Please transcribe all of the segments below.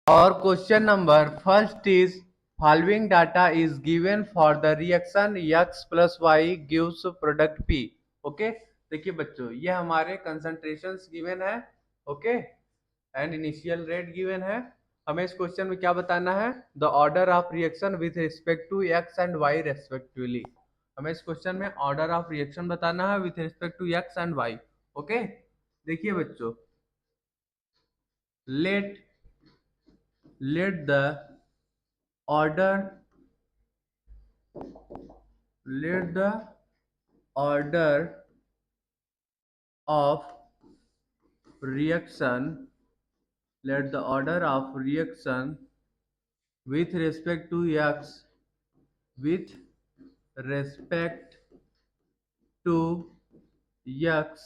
Our question number first is following data is given for the reaction x plus y gives product p. Okay देखिए बच्चों, ये हमारे concentrations given है, okay, and initial rate given है। हमें इस question में क्या बताना है? The order of reaction with respect to X and Y respectively. हमें इस क्वेश्चन में ऑर्डर ऑफ रिएक्शन बताना है with respect to X and Y. Okay देखिए बच्चों, let the order let the order of reaction let the order of reaction with respect to x with respect to x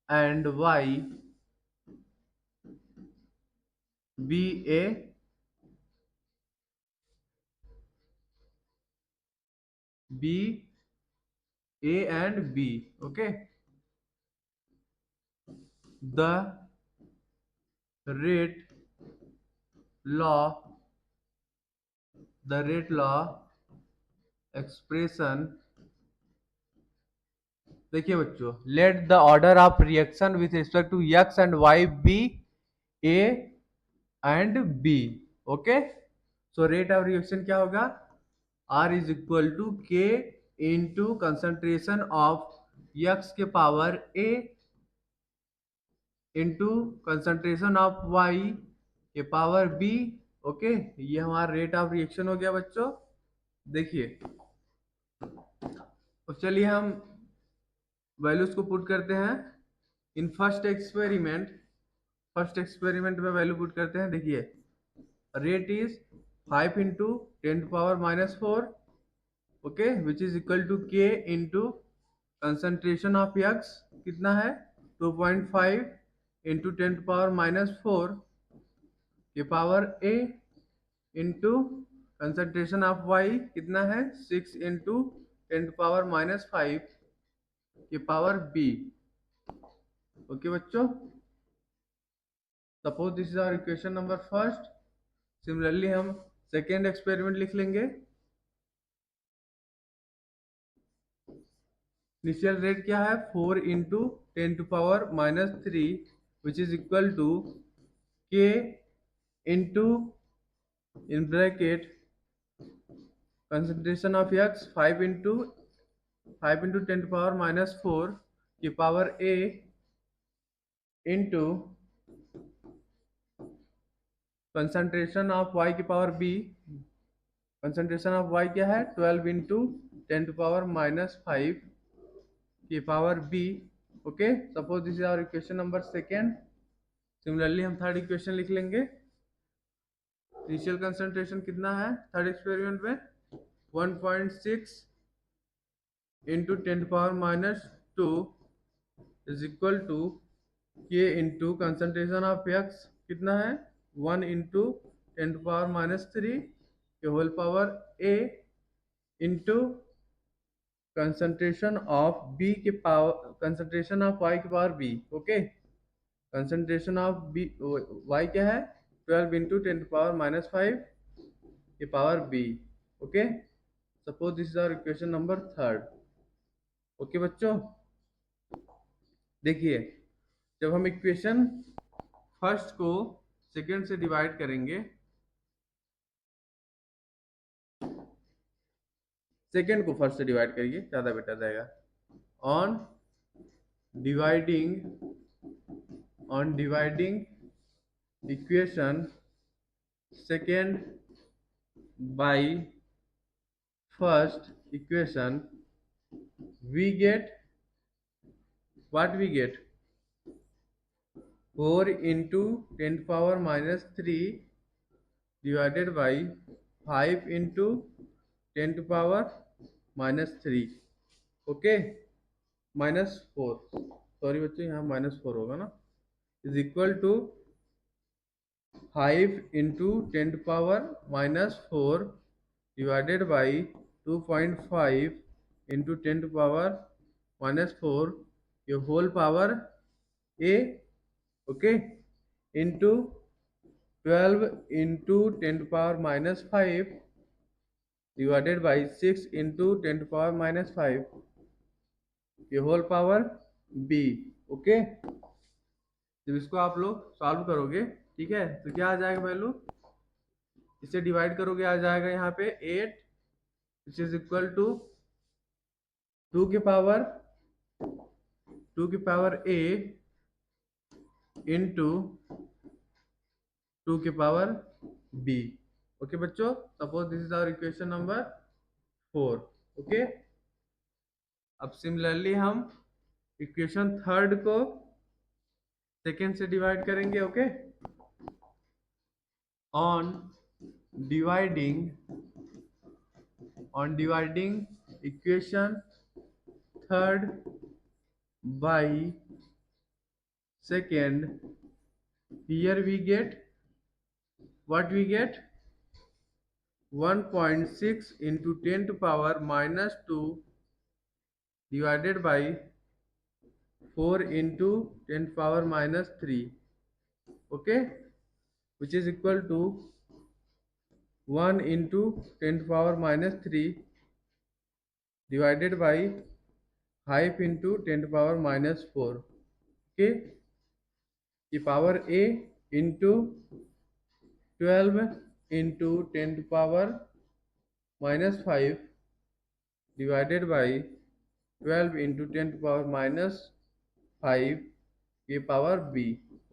and y be a and b. Okay, the rate law expression। देखिए बच्चों, let the order of reaction with respect to X and Y be A and B. Okay, so rate of reaction क्या होगा? R is equal to के into concentration of X के power A into concentration of Y के power B. Okay, ये हमारा rate of reaction हो गया बच्चों। देखिए, तो चलिए हम वैल्यूज को पुट करते हैं इन फर्स्ट एक्सपेरिमेंट में वैल्यू पुट करते हैं। देखिए, rate is 5 into 10⁻⁻⁴, okay, which is equal to के इंटू कंसंट्रेशन ऑफ एक्स कितना है 2.5 इंटू 10⁻⁻⁴ के power A into concentration of Y कितना है 6 इंटू 10⁻⁻⁵ के पावर बी। ओके बच्चों, suppose this is our equation number first. Similarly हम second experiment लिख लेंगे। इनिशियल रेट क्या है 4 into 10⁻⁻³ which is equal to के into in bracket concentration of X 5 into 10⁻⁻⁴ की power A into concentration of Y की power b. Concentration of Y क्या है 12 इंटू 10⁻⁻⁵ की power B. Okay, suppose this is our equation number second. Similarly हम third equation लिख लेंगे। Initial concentration कितना है थर्ड एक्सपेरिमेंट में 1.6 इंटू 10⁻⁻² इज इक्वल टू के इंटू कंसंट्रेशन ऑफ एक्स कितना है 1 इंटू 10⁻⁻³ के whole power A into concentration of B के पावर कंसंट्रेशन ऑफ वाई के power B. Okay, concentration of B Y क्या है 12 इंटू 10⁻⁻⁵ के power B. Okay, suppose this is our equation number third. Okay बच्चों, देखिए, जब हम इक्वेशन फर्स्ट को सेकेंड से डिवाइड करेंगे, सेकेंड को फर्स्ट से डिवाइड करिए, ज़्यादा बेटर रहेगा। On dividing equation second by first equation we get what we get 4 into 10⁻⁻³ divided by 5 into 10⁻⁻3। Okay, -4, sorry बच्चों यहाँ -4 होगा ना, is equal to 5 into 10⁻⁻4 divided by 2.5 into 10⁻⁻4 ये whole power A, okay, into 12 into 10 to power minus 5 divided by 6 into 10 to power minus 5 ये whole power b। Okay, जब इसको आप लोग सॉल्व करोगे, ठीक है, तो क्या आ जाएगा वैल्यू, इसे डिवाइड करोगे आ जाएगा यहाँ पे 8 विच इज इक्वल टू 2 की पावर 2 की पावर a इंटू 2 की पावर b। ओके बच्चों, suppose this is our equation number 4। Okay, अब सिमिलरली हम इक्वेशन थर्ड को सेकेंड से डिवाइड करेंगे। Okay, on dividing equation third by second, here we get what we get 1.6 into 10 to power minus 2 divided by 4 into 10 to power minus 3, okay, which is equal to 1 into 10 to power minus 3 divided by 5 into 10 to power minus 4, okay, the power a into 12 into 10 to power minus 5 divided by 12 into 10 to power minus 5 के power b।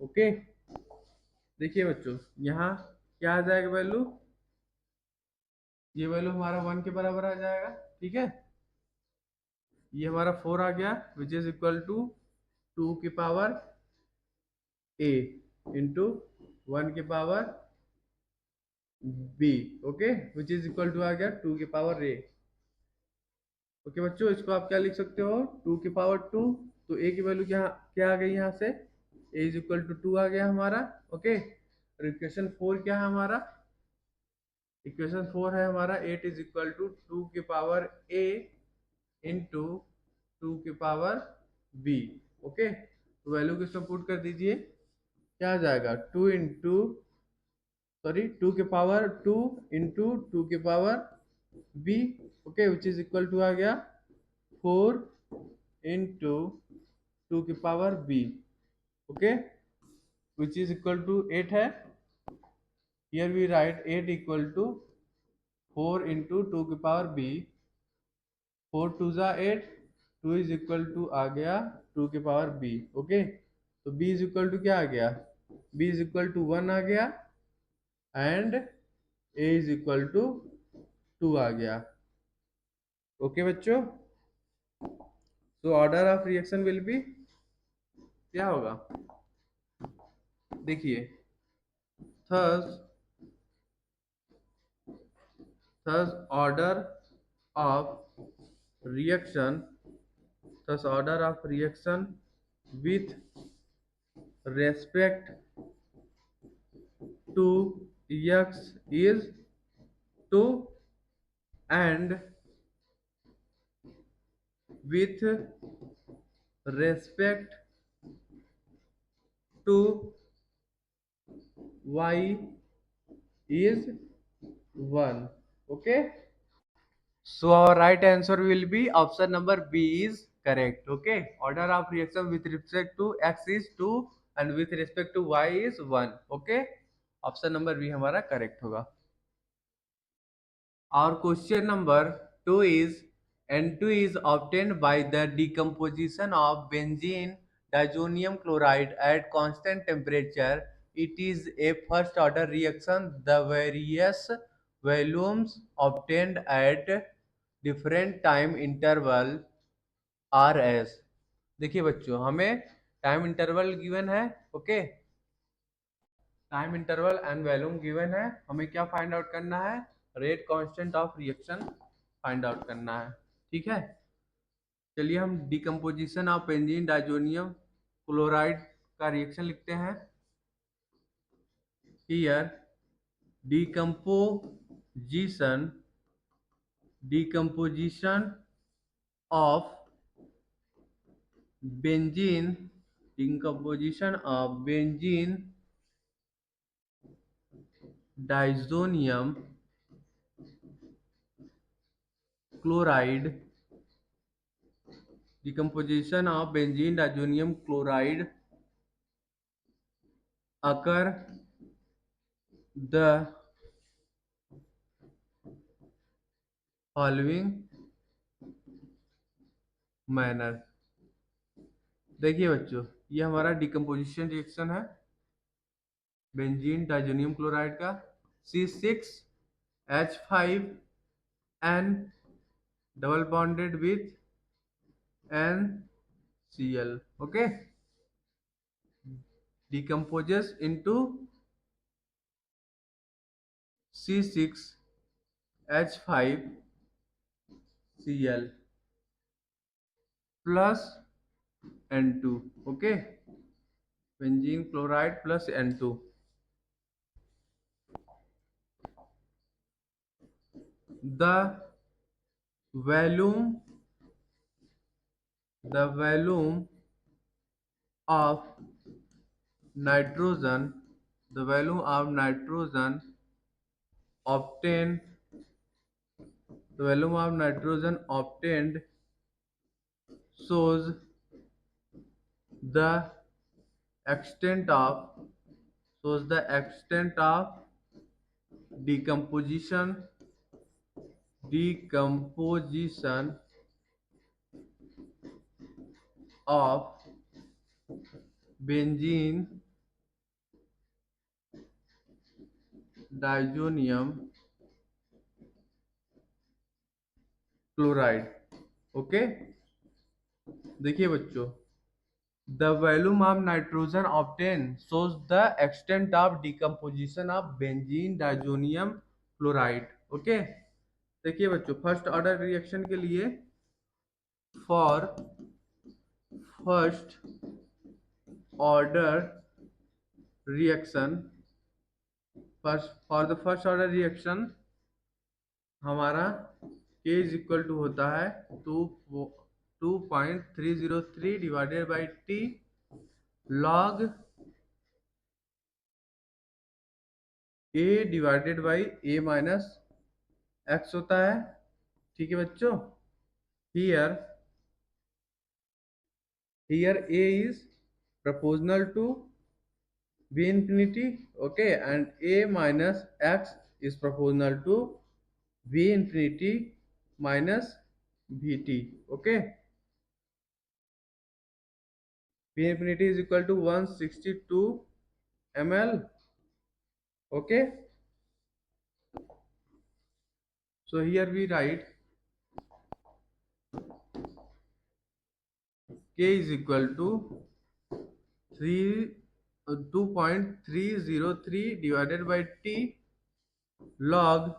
Okay, देखिए बच्चों यहाँ क्या आ जाएगा value, ये value हमारा 1 के बराबर आ जाएगा। ठीक है, ये हमारा 4 आ गया विच इज इक्वल टू 2 की पावर a इंटू 1 की power b। Okay, which is equal to आ गया 2 की पावर a। ओके बच्चों, इसको आप क्या लिख सकते हो, 2 की पावर 2, तो a की वैल्यू क्या क्या आ गई यहाँ से, a इज इक्वल टू 2 आ गया हमारा। ओके, और इक्वेशन 4 क्या है हमारा, इक्वेशन 4 है हमारा 8 इज इक्वल टू 2 की पावर a इंटू 2 की पावर b। ओके, तो वैल्यू को इसमें पुट कर दीजिए, क्या आ जाएगा 2 इंटू सॉरी 2 की पावर 2 इंटू 2 की power b। Okay, which is equal to आ गया 4 इंटू 2 की power b। Okay, which is equal to 8 है, here we write 8 equal to 4 into 2 की पावर b, 4 टू ज़ा 8, 2 इज इक्वल टू आ गया 2 की पावर b। ओके, तो b इज इक्वल टू क्या आ गया, b इज इक्वल टू 1 आ गया and a is equal to 2 आ गया। ओके बच्चों, तो order of reaction will be क्या होगा, देखिए thus order of reaction, thus order of reaction with respect to x is 2 and with respect to y is 1। okay, so our right answer will be option number b is correct। okay, order of reaction with respect to x is 2 and with respect to y is 1। okay, option number B हमारा correct होगा। Our question number 2 is N2 is obtained by the decomposition of benzene diazonium chloride at constant temperature. It is a first order reaction. The various volumes obtained at different time interval are as। देखिए बच्चों, हमें time interval given है। Okay, time interval and volume given है, हमें क्या find out करना है, rate constant of reaction find out करना है। ठीक है, चलिए हम decomposition of benzene diazonium chloride का रिएक्शन लिखते हैं। Here decomposition of benzene, decomposition of benzene diazonium chloride, decomposition of benzene diazonium chloride occur the following manner। देखिए बच्चों, ये हमारा डिकम्पोजिशन रिएक्शन है बेंजीन डाइजोनियम क्लोराइड का। C6H5N double bonded with NCl, okay, decomposes into C6H5Cl plus N2, okay, benzene chloride plus N2। The volume of nitrogen, the volume of nitrogen obtained, the volume of nitrogen obtained shows the extent of decomposition of benzene diazonium chloride, okay. देखिए बच्चों, the volume of nitrogen obtain shows the extent of decomposition of benzene diazonium chloride, okay. देखिए बच्चों, first order reaction के लिए for first order reaction, for the first order reaction हमारा K is equal to होता है 2.303 divided by T log A divided by A minus x होता है, ठीक है बच्चों। Here A is proportional to V infinity, okay, and A minus x is proportional to V infinity minus Vt, okay। V infinity is equal to 162 ml, okay। So here we write K is equal to 2.303 divided by T log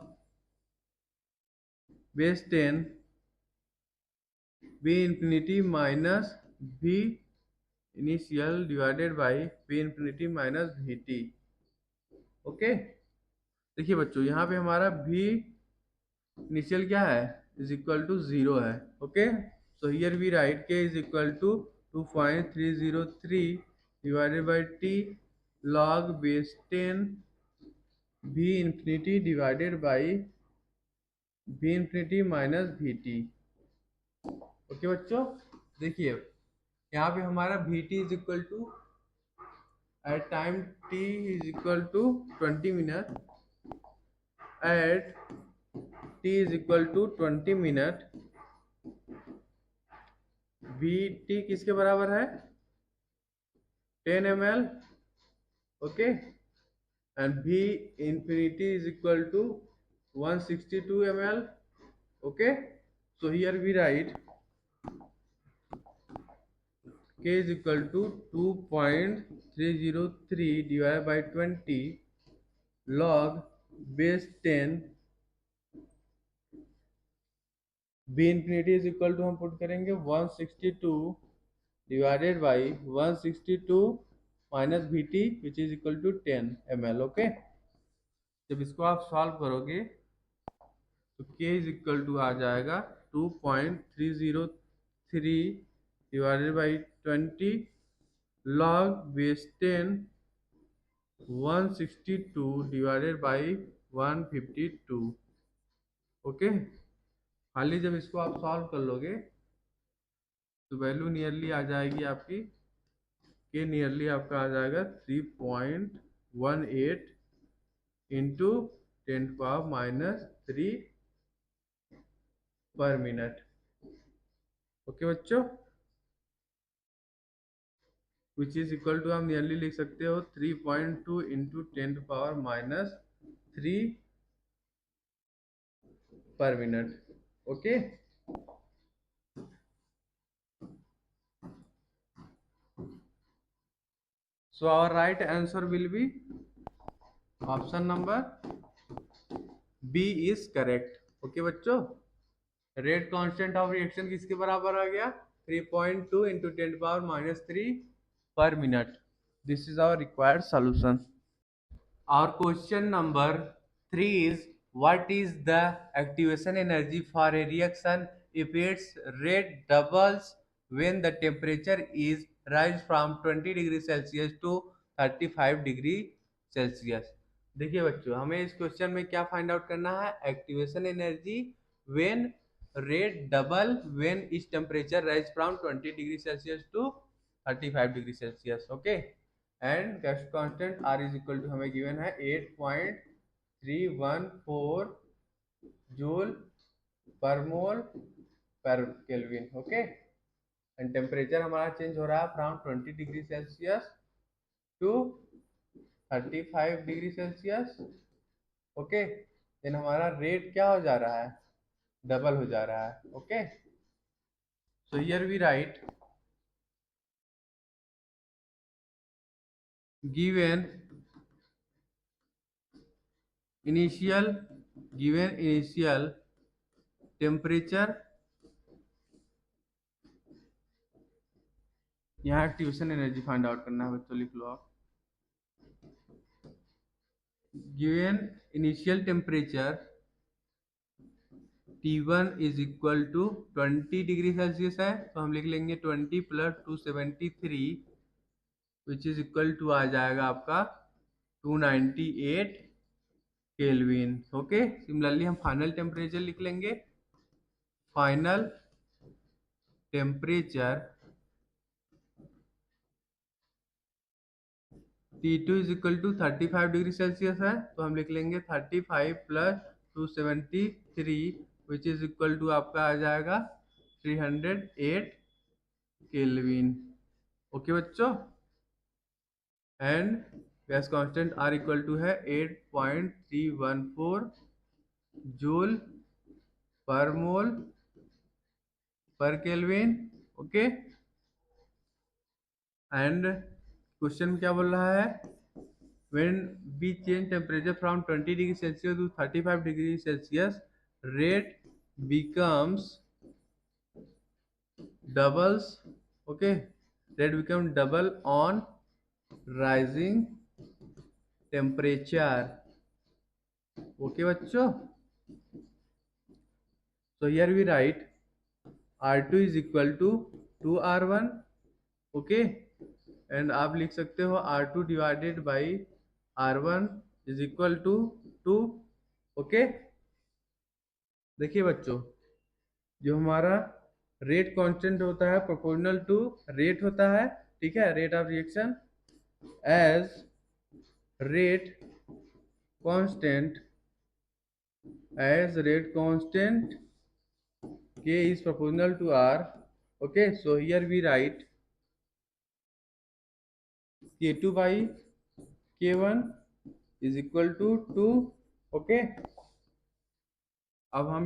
base 10 V infinity minus V initial divided by V infinity minus Vt, okay. देखिए बच्चों, यहाँ पे हमारा V initial क्या है, is equal to 0 है, okay. So here we write K is equal to 2.303 divided by T log base 10 V infinity divided by V infinity minus Vt, okay बच्चों। देखिए यहाँ पे हमारा Vt is equal to at time t is equal to 20 minute, at t is equal to 20 minute Vt किसके बराबर है 10 ml, okay, and V infinity is equal to 162 ml, okay। So here we write K is equal to 2.303 divided by 20 log base 10 V infinity is equal to हम put करेंगे 162 divided by 162 minus Vt which is equal to 10 ml, okay. जब इसको आप solve करोगे तो K is equal to आ जाएगा 2.303 divided by 20 log base 10 162 divided by 152। Okay, खाली जब इसको आप सॉल्व कर लोगे तो वैल्यू नियरली आ जाएगी आपकी, के नियरली आपका आ जाएगा 3.18 इंटू 10⁻³ पर मिनट। ओके बच्चों, विच इज इक्वल टू हम नियरली लिख सकते हो 3.2 into 10⁻³ per minute. Okay, so our right answer will be option number B is correct। Okay बच्चों, रेट कांस्टेंट ऑफ रिएक्शन किसके बराबर आ गया? 3.2 into 10⁻³ per minute. This is our required solution. Our question number 3 is, what is the activation energy for a reaction if its rate doubles when the temperature is rise from 20 degree Celsius to 35 degree Celsius? देखिए बच्चों, हमें इस question में क्या find out करना है? Activation energy when rate double when is temperature rise from 20 degree Celsius to 35 degree Celsius. Okay, and gas constant R is equal to हमें given है 8.314 joule per mole per kelvin. Okay, and temperature हमारा change हो रहा है from 20 degree Celsius to 35 degree Celsius. Okay, then हमारा rate क्या हो जा रहा है? डबल हो जा रहा है। Okay, so here we write given initial temperature, यहाँ एक्टिवेशन एनर्जी फाइंड आउट करना है बच्चों, लिख लो आप। Given initial temperature T1 is equal to 20 degree Celsius है, तो हम लिख लेंगे 20 plus 273 which is equal to आ जाएगा आपका 298 केल्विन। ओके, सिमिलरली हम फाइनल टेम्परेचर लिख लेंगे। Final temperature T2 is equal to 35 degree Celsius है, तो हम लिख लेंगे 35 plus 273 which is equal to आपका आ जाएगा 308 केल्विन। ओके बच्चों, and gas constant R equal to है 8.314 joule per mole per kelvin. Okay, and question में क्या बोल रहा है? when we change temperature from 20 degree Celsius to 35 degree Celsius, rate becomes doubles। okay, rate becomes double on rising temperature। okay बच्चों, so here we write R2 is equal to 2R1। okay, and आप लिख सकते हो R2 divided by R1 is equal to 2। Okay, देखिए बच्चों, जो हमारा rate constant होता है प्रोपोर्शनल टू रेट होता है, ठीक है, rate of reaction. As rate constant K is proportional to R। okay, so here we write K2 by K1 is equal to 2। okay, अब हम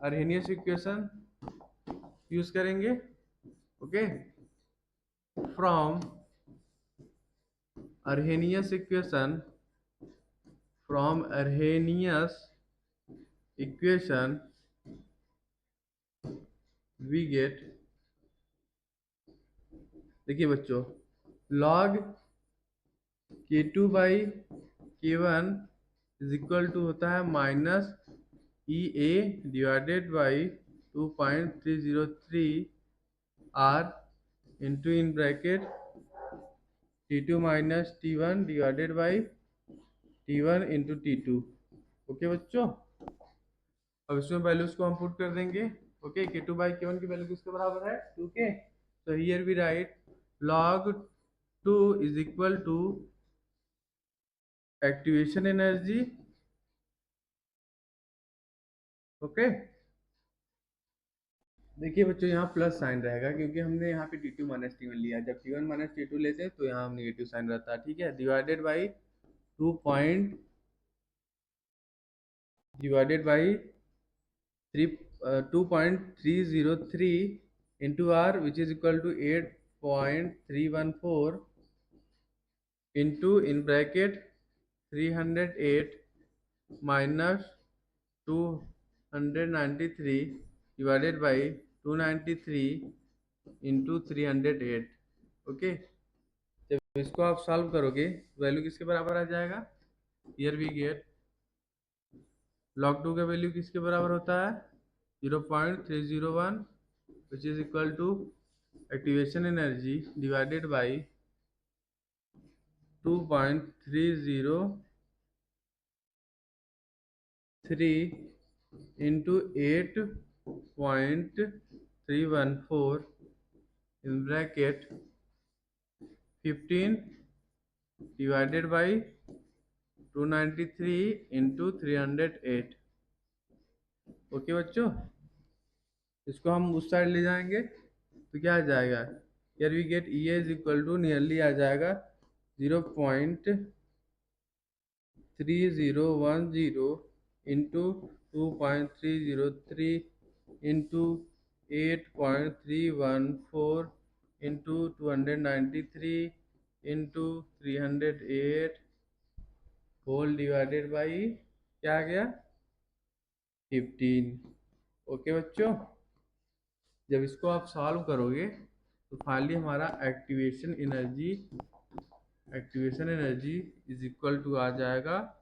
अर्हेनियस इक्वेशन यूज करेंगे। Okay, from Arrhenius equation we get, देखिए बच्चों, log K2 by K1 is equal to होता है minus EA divided by 2.303 R into in bracket T2 minus T1 divided by T1 into T2। Okay बच्चों, अब इसमें values को हम put कर देंगे। ओके, K2 बाई K1 की वैल्यू किसके बराबर है? 2 के। तो here we write log 2 is equal to activation energy. Okay, देखिए बच्चों यहाँ प्लस साइन रहेगा क्योंकि हमने यहाँ पे T2 माइनस T1 लिया। जब T1 माइनस T2 लेते हैं तो यहाँ हम नेगेटिव साइन रहता है, ठीक है। Divided by 2 point divided by 2.303 into R, which is equal to 8.314 into in bracket 308 minus 293 divided by 293 into 308। Okay, जब इसको आप सॉल्व करोगे वैल्यू किसके बराबर आ जाएगा? हियर वी गेट log 2 का वैल्यू किसके बराबर होता है? 0.301 which is equal to activation energy divided by 2.303 into 8.314 in bracket 15 divided by 293 into 308। Okay बच्चों, इसको हम उस साइड ले जाएंगे तो क्या आ जाएगा? Here we get E is equal to nearly आ जाएगा 0.3010 into 2.303 into 8.314 into 293 into 308 whole divided by क्या आ गया? 15। ओके बच्चों, जब इसको आप सॉल्व करोगे तो फाइनली हमारा activation energy is equal to आ जाएगा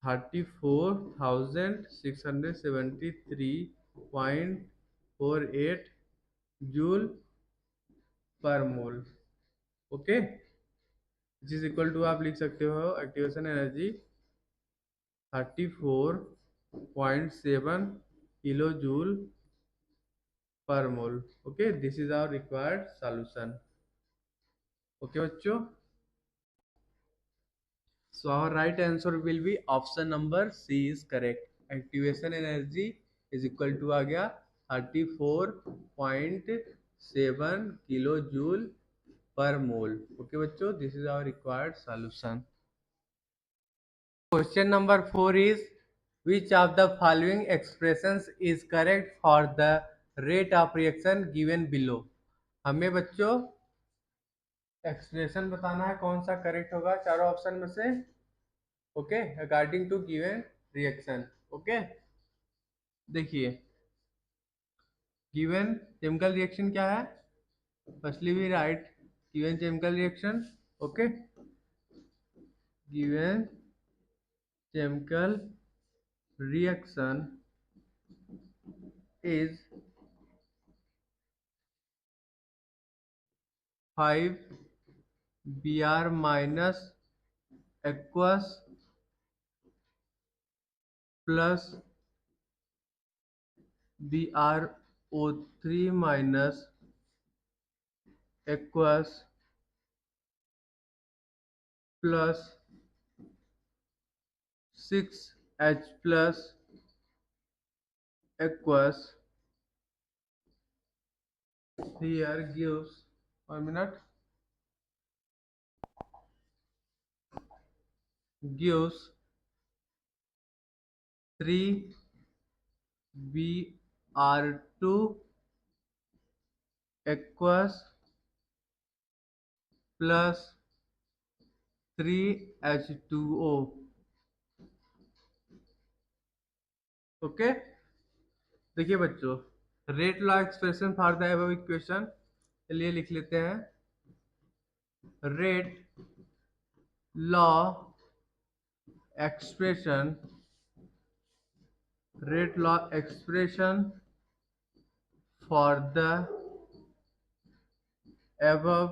34,673.48 joule per mole. Okay, which is equal to आप लिख सकते हो activation energy 34.7 kilo joule per mole। Okay, this is our required solution। Okay बच्चों, so our right answer will be option number C is correct। activation energy is equal to आ गया 34.7 kilo joule per mole. Okay बच्चों, this is our required solution। Question number 4 is which of the following expressions is correct for the rate of reaction given below। हमें बच्चों expression बताना है कौन सा correct होगा चारों ऑप्शन में से। Okay, according to given reaction. Okay, देखिए गिवन केमिकल रिएक्शन क्या है? Firstly we write given chemical reaction. Okay, given chemical reaction is 5 Br minus aqueous plus BrO3 minus aqueous plus 6H plus aqueous here gives 1 minute gives 3Br2 aqueous plus 3H2O। Okay, देखिए बच्चों rate law expression for the above equation के लिए लिख लेते हैं। Rate law expression for the above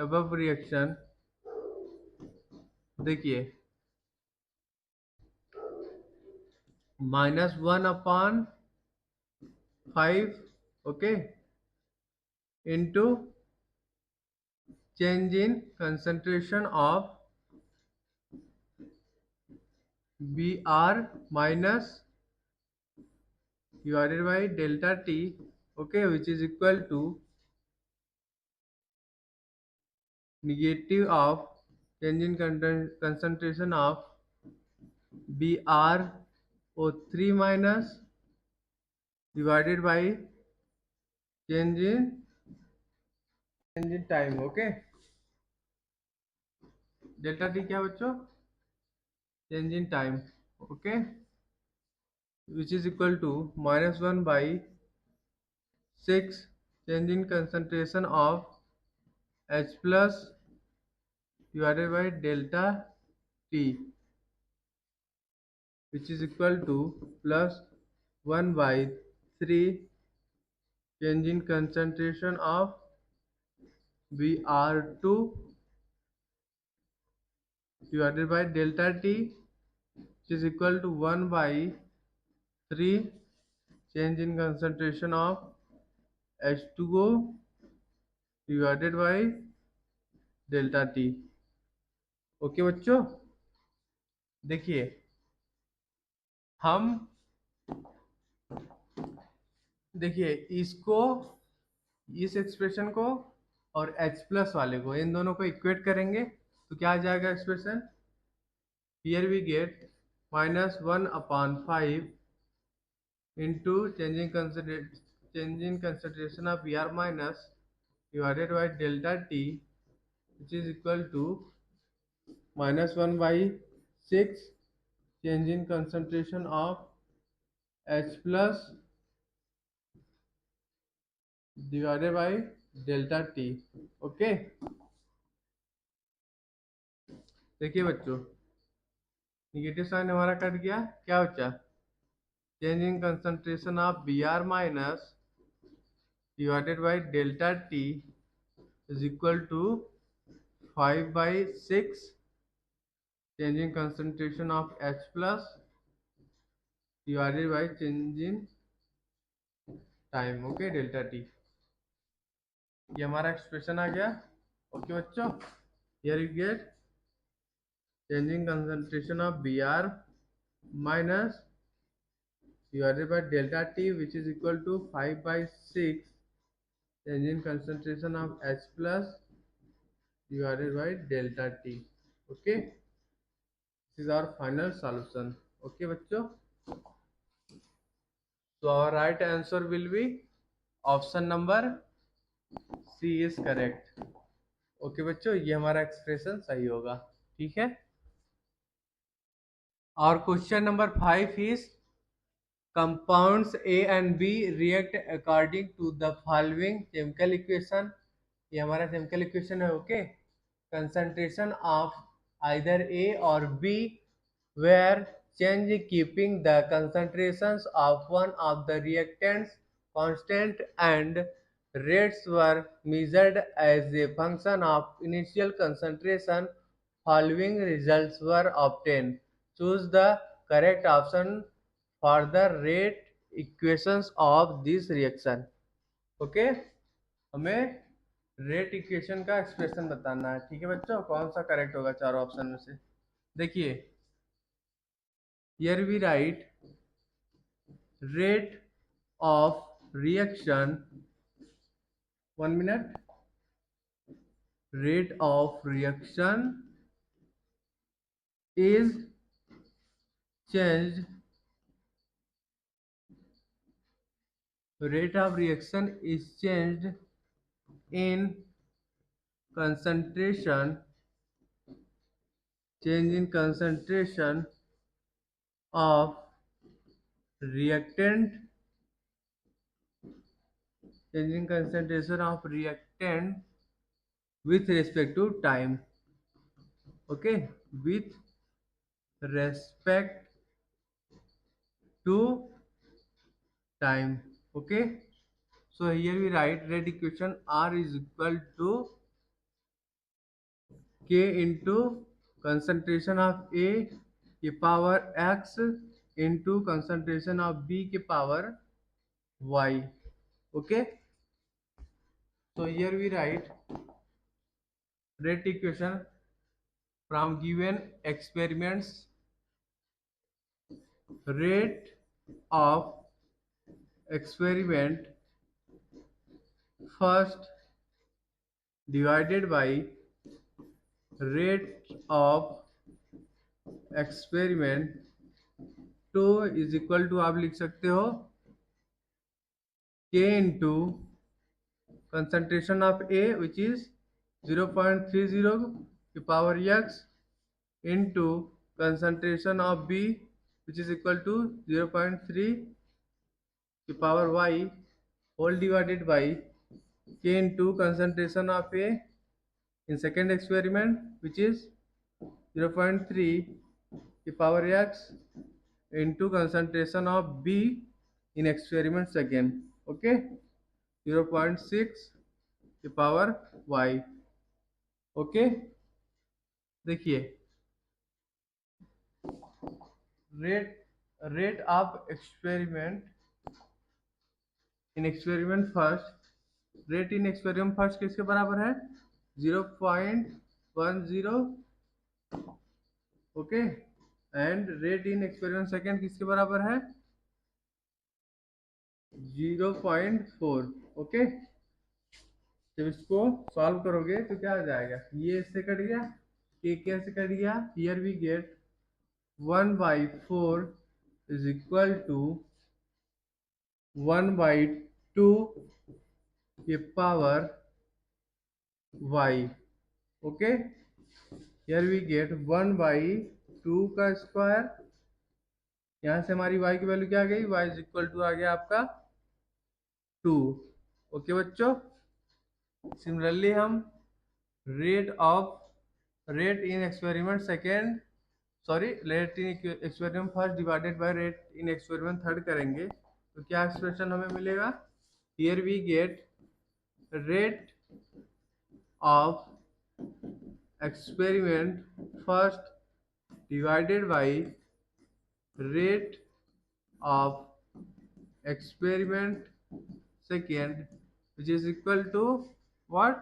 above reaction, देखिए -1/5, okay, into change in concentration of Br minus divided by delta T, okay, which is equal to negative of change in concentration of BrO3 minus divided by change in time, okay. Delta T क्या बच्चों? Change in time, okay, which is equal to -1/6 change in concentration of H plus divided by delta T, which is equal to plus 1/3 change in concentration of Br2 divided by delta T, which is equal to 1/3 change in concentration of H2O divided by delta T, okay बच्चों। देखिए हम देखिए इसको, इस expression को और H plus वाले को, इन दोनों को इक्वेट करेंगे तो क्या आ जाएगा expression? Here we get -1/5 into changing concentration of Br minus divided by delta T, which is equal to -1/6 change in concentration of H plus divided by delta T, okay. देखिए बच्चों निगेटिव साइन हमारा cut गया, क्या बचा? Change in concentration of Br minus divided by delta T is equal to 5/6 change in concentration of H plus divided by change in time, okay, delta T। ये हमारा expression आ गया, okay बच्चों। Here you get changing concentration of Br minus divided by delta T, which is equal to 5/6 change in concentration of H plus divided by delta T, okay. This is our final solution, okay बच्चों। So our right answer will be option number C is correct, okay बच्चों। ये हमारा expression सही होगा, ठीक है। और question number 5 is compounds A and B react according to the following chemical equation। ये हमारा chemical equation है, okay. concentration of either A or B where change keeping the concentrations of one of the reactants constant and rates were measured as a function of initial concentration, following results were obtained, choose the correct option for the rate equations of this reaction, okay. हमें rate equation का expression बताना है, ठीक है बच्चों। कौन सा correct होगा चारों ऑप्शन में से? देखिए here we write rate of reaction, 1 minute, rate of reaction is changed, rate of reaction is changed in concentration, change in concentration of reactant, change in concentration of reactant with respect to time, okay, with respect to time, okay. So here we write rate equation R is equal to k into concentration of A की power x into concentration of B की power y. Okay, so here we write rate equation from given experiments. Rate of experiment first divided by rate of experiment 2 is equal to, आप लिख सकते हो k into concentration of A which is 0.30 to power x into concentration of B which is equal to 0.3 to power y whole divided by k into concentration of A in second experiment which is 0.3 to power x into concentration of B in experiment second. Okay, 0.6 to power y. Okay, देखिए rate rate of experiment in experiment first, rate in experiment first किसके बराबर है 0.10. Okay, and rate in experiment second किसके बराबर है 0.4. Okay, जब इसको solve करोगे तो क्या आ जाएगा, ये इससे कट गया, ये कैसे कट गया, here we get 1/4 is equal to 1/2 की power y. Okay, here we get 1/2 का स्क्वायर, यहाँ से हमारी y की वैल्यू क्या आ गई, y इज इक्वल टू आ गया आपका 2. ओके बच्चों, सिमिलरली हम rate in experiment second, sorry rate in experiment first divided by rate in experiment third करेंगे तो क्या एक्सप्रेशन हमें मिलेगा, here we get rate of experiment first divided by rate of experiment second which is equal to what,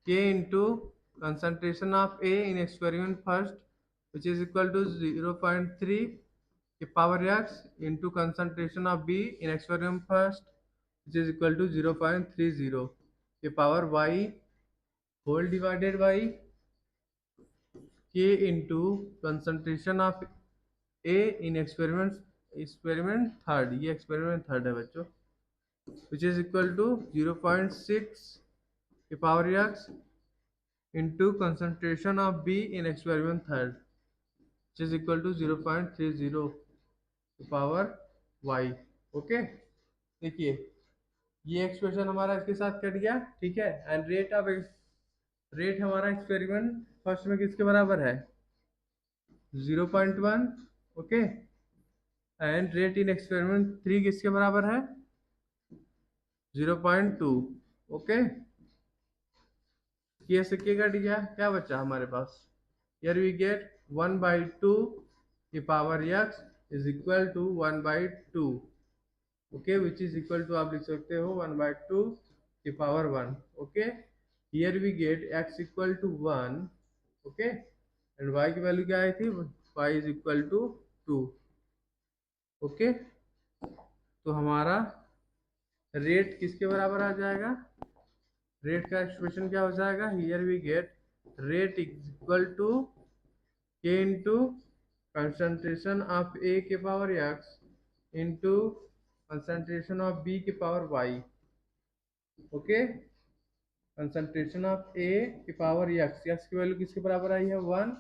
k into concentration of A in experiment first which is equal to 0.3 की power x into concentration of B in experiment first which is equal to 0.30 की power y whole divided by k into concentration of A in experiment third, ये experiment third है बच्चों, which is equal to 0.6 की power x into concentration of B in experiment third which is equal to 0.30 की power y. Okay, देखिए ये expression हमारा इसके साथ कट गया, ठीक है, एंड रेट हमारा एक्सपेरिमेंट फर्स्ट में किसके बराबर है 0.1. Okay, and rate in experiment 3 किसके बराबर है 0.2. ओके, ये से के कट गया, क्या बचा हमारे पास, हियर वी गेट 1/2 की power x is equal to 1/2. Okay, which is equal to आप लिख सकते हो 1/2 की power 1. Okay, here we get x equal to 1. Okay, and y की वैल्यू क्या आई थी, y is equal to 2. Okay, तो हमारा रेट किसके बराबर आ जाएगा, रेट का एक्सप्रेशन क्या हो जाएगा, here we get rate is equal to k into concentration of A के power x into concentration of B के power y. Okay, concentration of A की पावर x की वैल्यू किसके बराबर आई है 1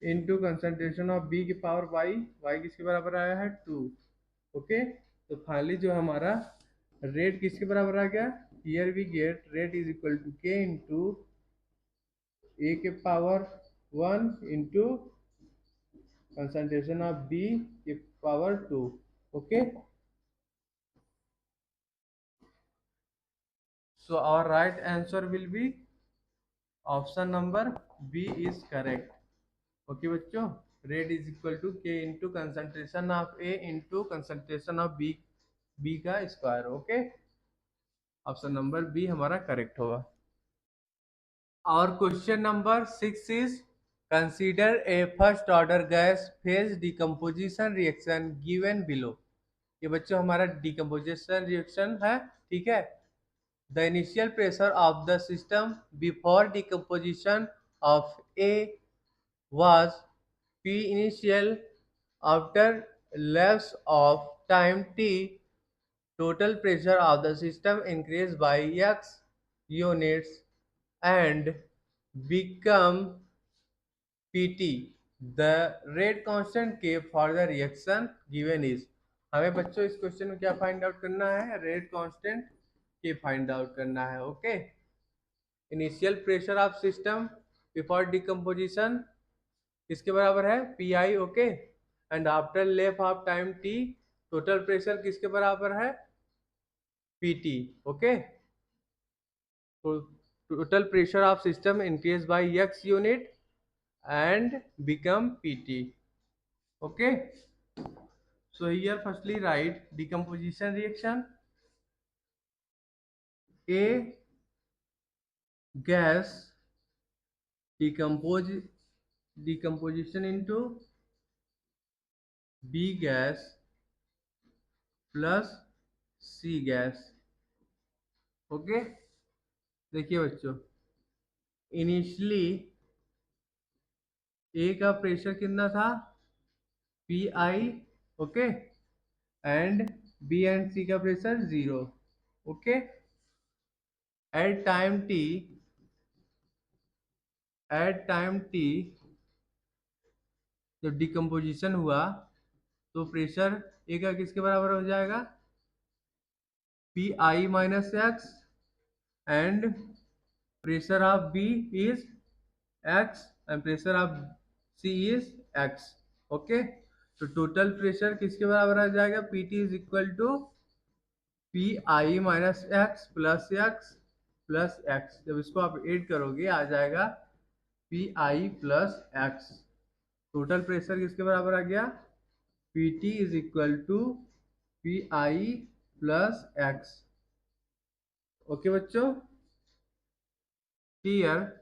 इंटू कंसंट्रेशन ऑफ B की power y किसके बराबर आया है 2. ओके, तो फाइनली जो हमारा रेट किसके बराबर आ गया, here we get rate is equal to k into A के power 1 into concentration of B की power 2. Okay, so our right answer will be option number B is correct. Okay बच्चों, rate is equal to के into concentration of A into concentration of B का square. Okay, option number B हमारा correct होगा। और question number 6 is consider a first order gas phase decomposition reaction given below. ये बच्चों हमारा decomposition reaction है, ठीक है। The initial pressure of the system before decomposition of A was P initial. After lapse of time t, total pressure of the system increased by x units and become Pt. The rate constant K for the reaction given is। हमें बच्चों इस question में क्या find out करना है? Rate constant K find out करना है। Okay, initial pressure of system before decomposition किसके बराबर है? P I. Okay, and after left of time T, total pressure किसके बराबर है? P T. Okay, total pressure of system increase by x unit and become P T. Okay, so here firstly write decomposition reaction. A gas decomposition into B gas plus C gas। Okay, देखिए बच्चों, initially A का pressure कितना था? P I. Okay, and B and C का pressure 0। Okay, at time T जब decomposition हुआ तो pressure A का किसके बराबर हो जाएगा? P I minus X, and pressure of B is X and pressure of C is X. Okay, तो टोटल प्रेशर किसके बराबर आ जाएगा? P T is equal to P I minus x plus X. जब इसको आप ऐड करोगे आ जाएगा P I plus X. Total pressure किसके बराबर आ गया? P T is equal to P I plus X. Okay बच्चों, here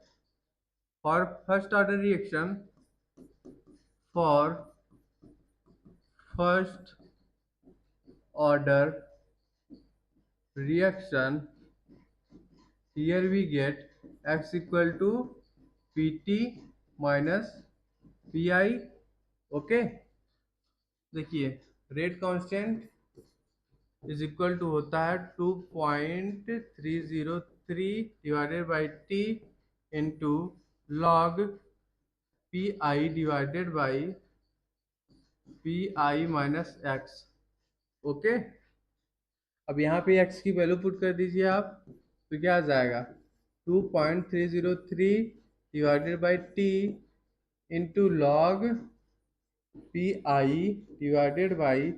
for first order reaction, for first order reaction, here we get x equal to pt minus pi। Okay, देखिए rate constant is equal to होता है 2.303 divided by T into log P I divided by P I minus X. Okay, अब यहाँ पे x की value put कर दीजिए आप, तो क्या आ जाएगा? 2.303 divided by T into log P I divided by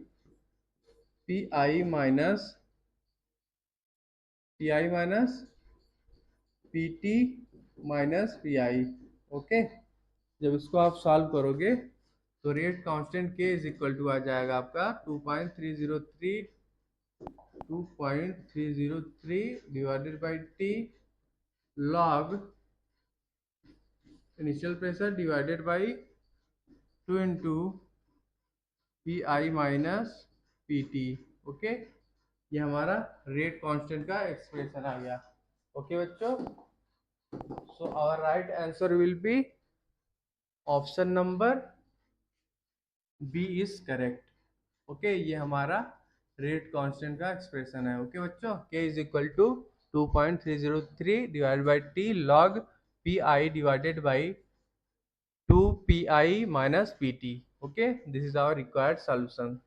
P I minus P T minus P I. Okay, जब इसको आप सॉल्व करोगे तो rate constant K is equal to आ जाएगा आपका 2.303 divided by T log initial pressure divided by 2 into P I minus P T. Okay, ये हमारा रेट कांस्टेंट का एक्सप्रेशन आ गया। ओके बच्चों, so our right answer will B option number B is correct. Okay, ये हमारा rate constant का expression है। ओके बच्चों, K is equal to 2.303 divided by T log P I divided by 2 P I minus P T. Okay, this is our required solution.